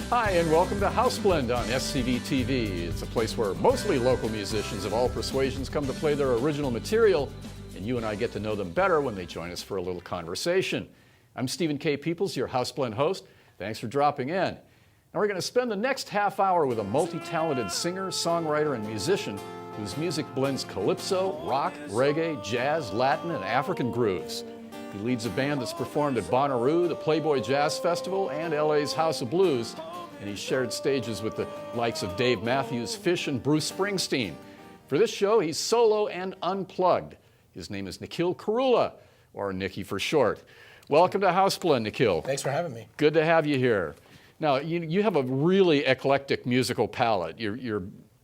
Hi, and welcome to House Blend on SCV TV. It's a place where mostly local musicians of all persuasions come to play their original material, and you and I get to know them better when they join us for a little conversation. I'm Stephen K. Peoples, your House Blend host. Thanks for dropping in. And we're going to spend the next half hour with a multi-talented singer, songwriter, and musician whose music blends calypso, rock, reggae, jazz, Latin, and African grooves. He leads a band that's performed at Bonnaroo, the Playboy Jazz Festival, and LA's House of Blues. And he's shared stages with the likes of Dave Matthews, Fish, and Bruce Springsteen. For this show, he's solo and unplugged. His name is Nikhil Korula, or Nicky for short. Welcome to House Blend, Nikhil. Thanks for having me. Good to have you here. Now, you have a really eclectic musical palette. Your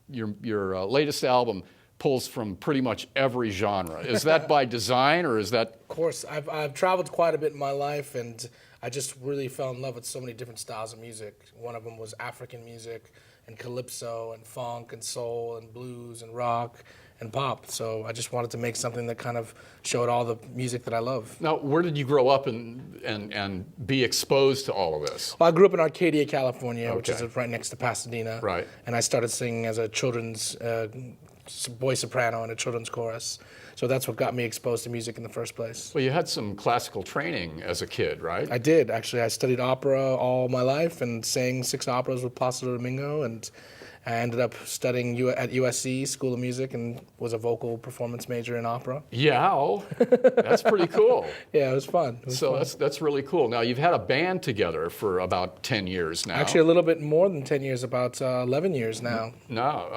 latest album pulls from pretty much every genre. Is that by design, or is that? Of course. I've traveled quite a bit in my life, and I just really fell in love with so many different styles of music. One of them was African music, and calypso, and funk, and soul, and blues, and rock, and pop. So I just wanted to make something that kind of showed all the music that I love. Now, where did you grow up and be exposed to all of this? Well, I grew up in Arcadia, California, Okay. which is right next to Pasadena. Right. And I started singing as a children's boy soprano in a children's chorus. So that's what got me exposed to music in the first place. Well, you had some classical training as a kid, right? I did, actually. I studied opera all my life and sang 6 operas with Placido Domingo, and I ended up studying at USC, School of Music, and was a vocal performance major in opera. Yeah, that's pretty cool. Yeah, it was fun. That's really cool. Now, you've had a band together for about 10 years now. Actually, a little bit more than 10 years, about 11 years now.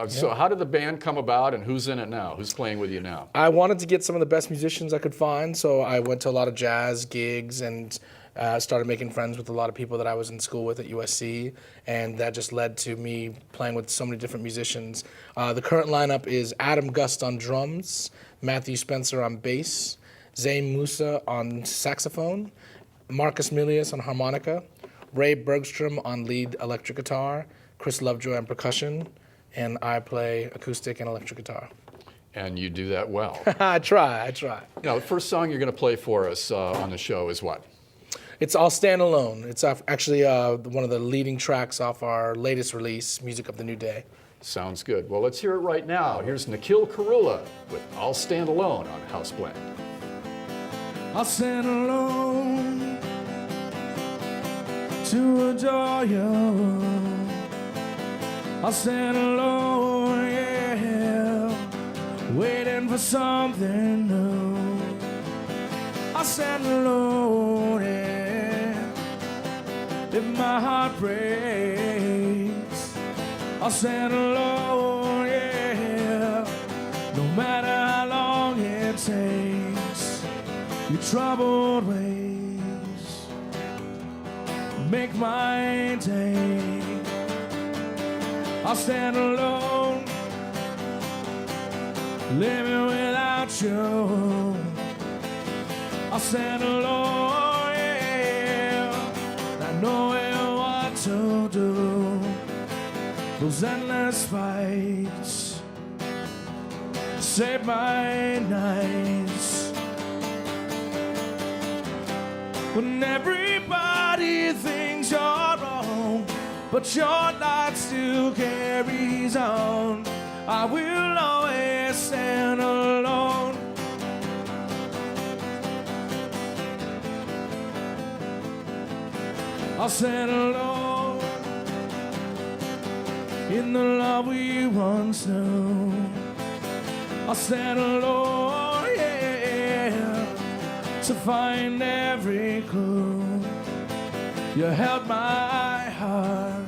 So how did the band come about, and who's in it now? Who's playing with you now? I wanted to get some of the best musicians I could find, so I went to a lot of jazz gigs and started making friends with a lot of people that I was in school with at USC, and that just led to me playing with so many different musicians. The current lineup is Adam Gust on drums, Matthew Spencer on bass, Zayn Musa on saxophone, Marcus Milius on harmonica, Ray Bergstrom on lead electric guitar, Chris Lovejoy on percussion, and I play acoustic and electric guitar. And you do that well. I try. Now, the first song you're going to play for us on the show is what? It's I'll Stand Alone. It's actually one of the leading tracks off our latest release, Music of the New Day. Sounds good. Well, let's hear it right now. Here's Nikhil Korula with I'll Stand Alone on House Blend. I'll stand alone to adore you. I'll stand alone, yeah, waiting for something new. I'll stand alone, yeah, if my heart breaks. I'll stand alone, yeah, no matter how long it takes. Your troubled ways make my day. I'll stand alone, living without you. I'll stand alone, yeah, not knowing what to do. Those endless fights save my nights. When everybody thinks you're wrong, but your light still carries on, I will always stand alone. I'll stand alone in the love we once knew. I'll stand alone, yeah, to find every clue. You held my heart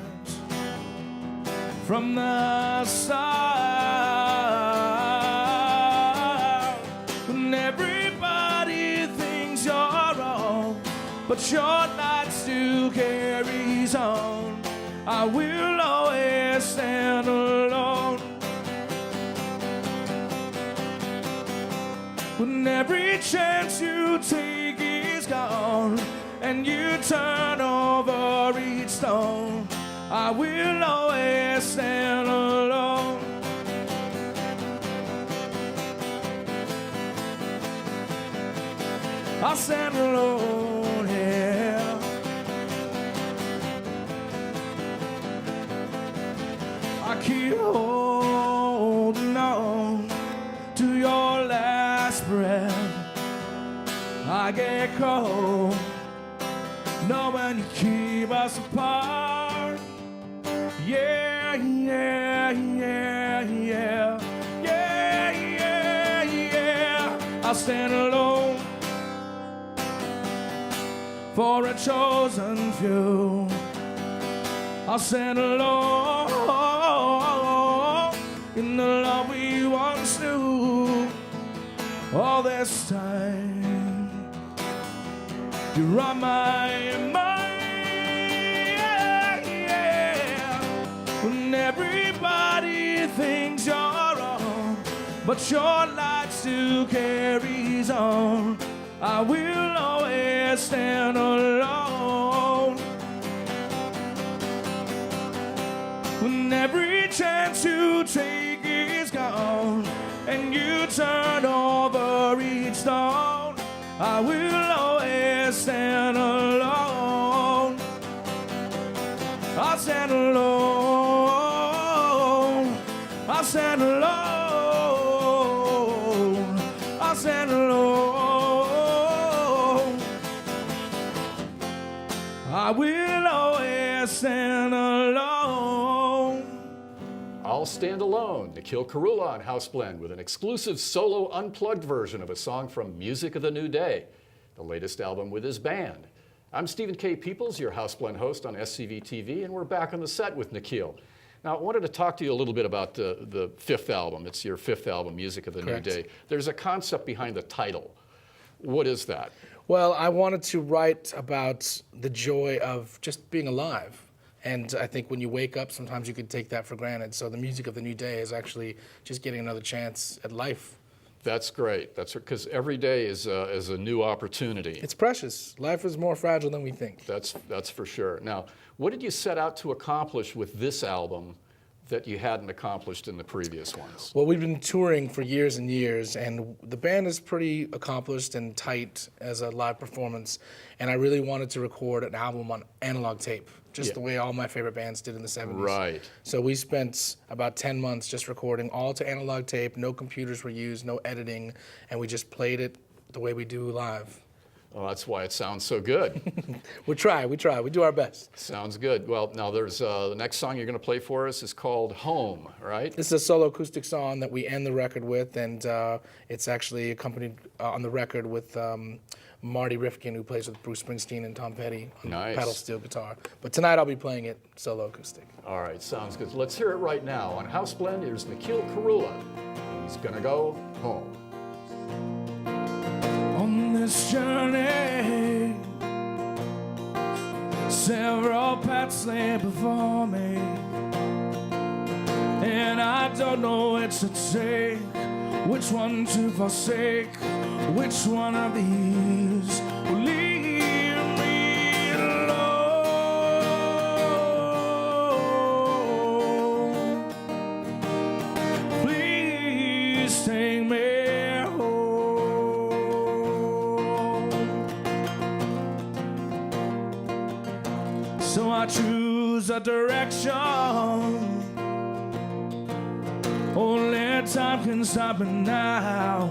from the start. When everybody thinks you're wrong, but your light still carries on, I will always stand alone. When every chance you take is gone, and you turn over each stone, I will always stand alone. I'll stand alone, yeah. keep holding on to your last breath. I get cold knowing you keep us apart. Yeah, yeah, yeah, yeah, yeah, yeah, yeah. I'll stand alone for a chosen few. I'll stand alone in the love we once knew. All this time, you're on my mind, yeah, yeah. When everybody thinks you're wrong, but your light still carries on, I will always stand alone. When every chance you take is gone and you turn over each stone, I will always stand alone. I'll stand alone. I'll stand alone. I'll stand alone. I will always stand alone. I'll Stand Alone, Nikhil Korula on House Blend with an exclusive solo unplugged version of a song from Music of the New Day, the latest album with his band. I'm Stephen K. Peoples, your House Blend host on SCV TV, and we're back on the set with Nikhil. Now, I wanted to talk to you a little bit about the fifth album. It's your fifth album, Music of the Correct. New Day. There's a concept behind the title. What is that? Well, I wanted to write about the joy of just being alive. And I think when you wake up, sometimes you can take that for granted. So the music of the new day is actually just getting another chance at life. That's great. That's because every day is a new opportunity. It's precious. Life is more fragile than we think. That's for sure. Now, what did you set out to accomplish with this album that you hadn't accomplished in the previous ones? Well, we've been touring for years and years, and the band is pretty accomplished and tight as a live performance. And I really wanted to record an album on analog tape, just the way all my favorite bands did in the 70s. Right. So we spent about 10 months just recording all to analog tape. No computers were used, no editing, and we just played it the way we do live. Well, that's why it sounds so good. We try, we do our best. Sounds good. Well, now there's the next song you're going to play for us is called Home, right? This is a solo acoustic song that we end the record with, and it's actually accompanied on the record with Marty Rifkin, who plays with Bruce Springsteen and Tom Petty on Nice. pedal steel guitar. But tonight I'll be playing it solo acoustic. All right, sounds good. Let's hear it right now. On House Blend, here's Nikhil Korula. He's going to go home. On this journey, several paths lay before me, and I don't know which to take, which one to forsake, which one of these will leave me alone. Please take me home. So I choose a direction only time can stop me now.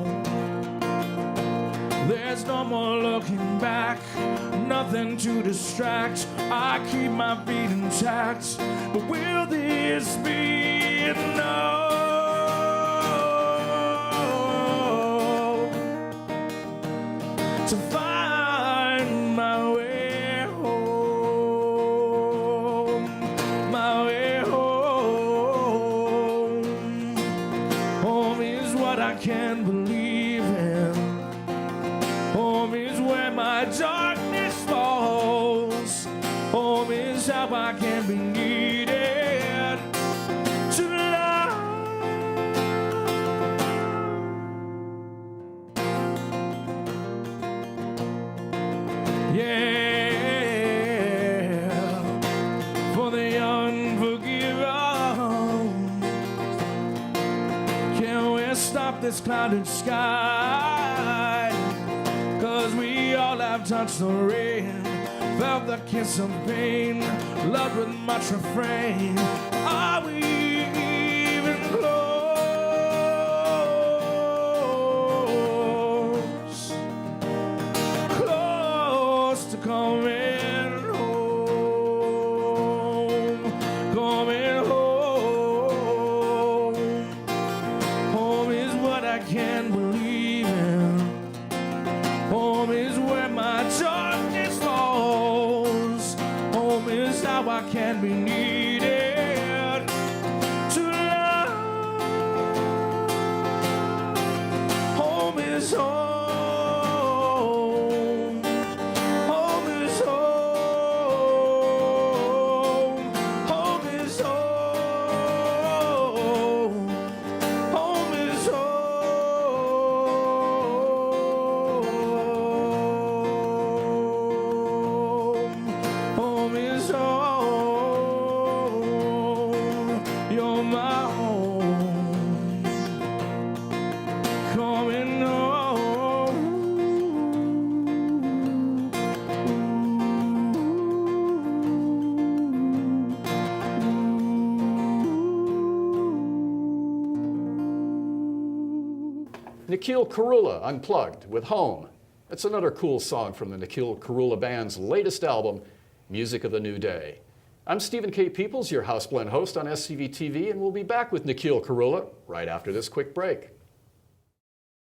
There's no more looking back, nothing to distract. I keep my feet intact, but will this be enough to find my way home? My way home. Home is what I can believe in. Home is where my darkness falls. Home is how I can be needed to love. Yeah, for the unforgiven. Can we stop this clouded sky? 'Cause we all have touched the rain, felt the kiss of pain, loved with much refrain. Are we can be needed to love. Home is home. Home is home. Home is home. Home is home. Home is home. You're my home. Coming Nikhil Korula, Unplugged, with Home. That's another cool song from the Nikhil Korula Band's latest album, Music of the New Day. I'm Stephen K. Peoples, your House Blend host on SCV TV, and we'll be back with Nikhil Korula right after this quick break.